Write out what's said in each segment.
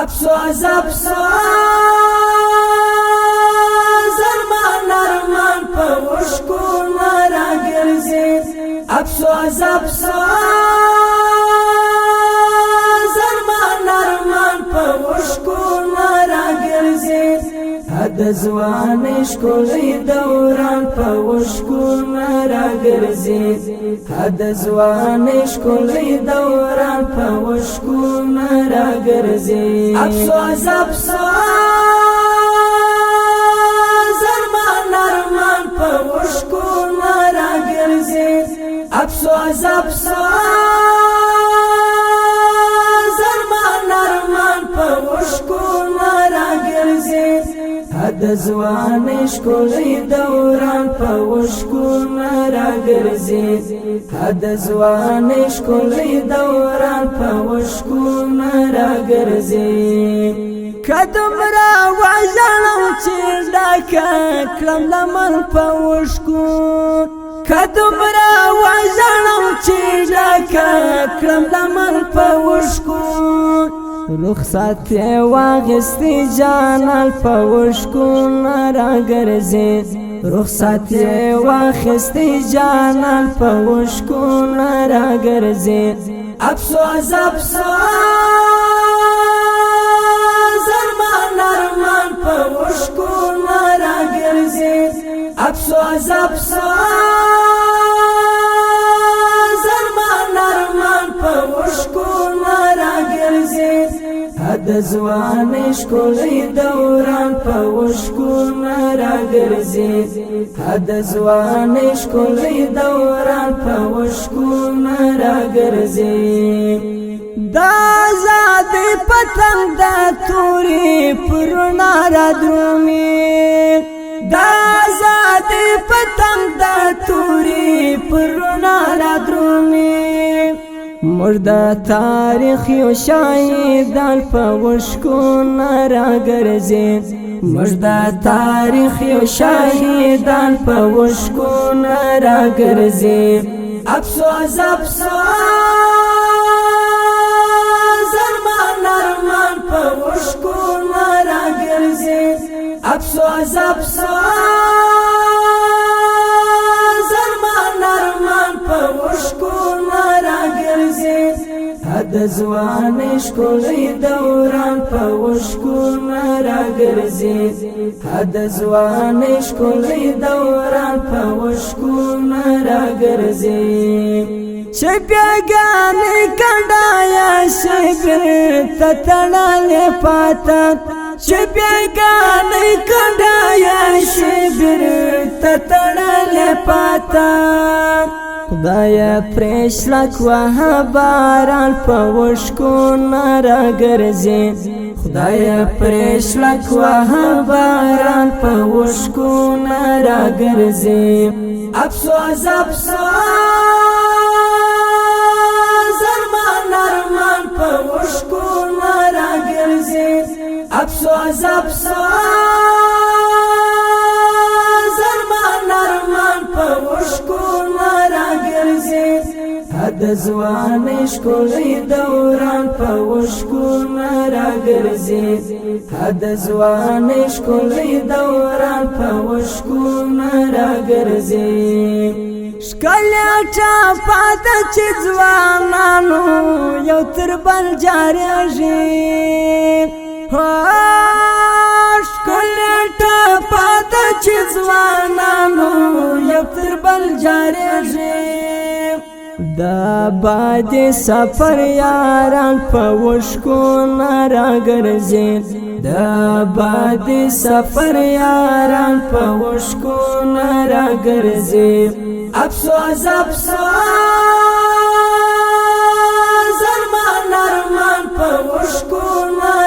افسوس افسوس ارمان ارمان په وشکو را ګرځي افسوس افسوس ارمان ارمان په وشکو را ګرځي د ځوان ښکلی دوران په وشکو را ګرځي د ځوان ښکلی دوران په وشکو را ګرځي افسوس افسوس ارمان ارمان په وشکو را ګرځي افسوس افسوس ارمان ارمان په وشکو را ګرځي د ځوان ښکلی دوران په وشکو را ګرځي د ځوان ښکلی دوران په وشکو را ګرځي کدم را وژړم چې ډاکه کړم لمن په وشکو کدم را وژړم چې ډاکه کړم لمن په وشکو رخصت واغستی جانان په وشکو را ګرځي رخصت واغستی جانان په وشکو را ګرځي افسوس افسوس ارمان ارمان په وشکو را ګرځي افسوس افسوس ارمان ارمان په وشکو را ګرځي د ځوان ښکلی دوران په وشکو را ګرځي د ځوان ښکلی دوران په وشکو را ګرځي دا آزادۍ پتنګ د تورې پرونه را درومي دا آزادۍ پتنګ د تورې پرونه را درومي موږ د تاریخ یو شاهدان په وشکو را ګرځي موږ د تاریخ یو شاهدان په وشکو را ګرځي افسوس افسوس ارمان ارمان په وشکو را ګرځي افسوس افسوس ارمان ارمان په وشکو را ګرځي د ځوان ښکلی دوران په وشکو را ګرځي د ځوان ښکلی دوران په وشکو را ګرځي چې بیګانې کډایا شبر ته تړلې پاته چې بیګانې کډایا شبر ته تړلې پاته خدای پرېښلک وه باران په وشکو را ګرځي خدای پرېښلک وه باران په وشکو را ګرځي افسوس افسوس ارمان ارمان په وشکو را ګرځي افسوس افسوس ارمان ارمان په وشکو را ګرځي د ځوان ښکلی دوران په وشکو را ګرځي د ځوان ښکلی دوران په وشکو را ګرځي ښکلی ټاپه ده چې ځوانانو یو تر بل جارېږي ښکلی ټاپه ده چې ځوانانو یو تر بل جارېږي د باد سفر یاران په وشکو را ګرځي د باد سفر یاران په وشکو را ګرځي افسوس افسوس ارمان ارمان په وشکو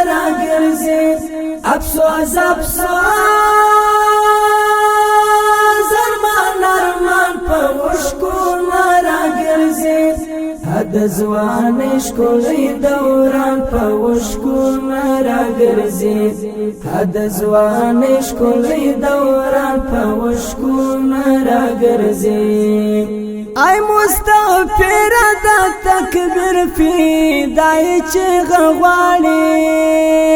را ګرځي افسوس افسوس ارمان ارمان په وشکو را ګرځي د ځوان ښکلی دوران په وشکو را ګرځي د ځوان ښکلی دوران په وشکو را ګرځي ای مستغفر د تکبیر فدای چې غواړي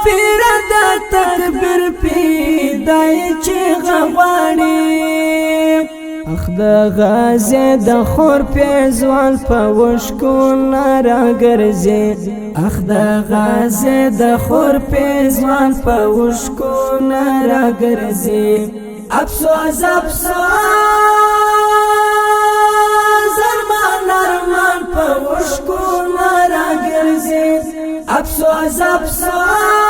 پیر د تکبیر پیدای چې غواړي اخ د غازی د خور پیزوان په وشکو نارا ګرځي اخ د غازی د خور پیزوان په وشکو نارا ګرځي افسوس افسوس ارمان ارمان په وشکو نارا ګرځي افسوس افسوس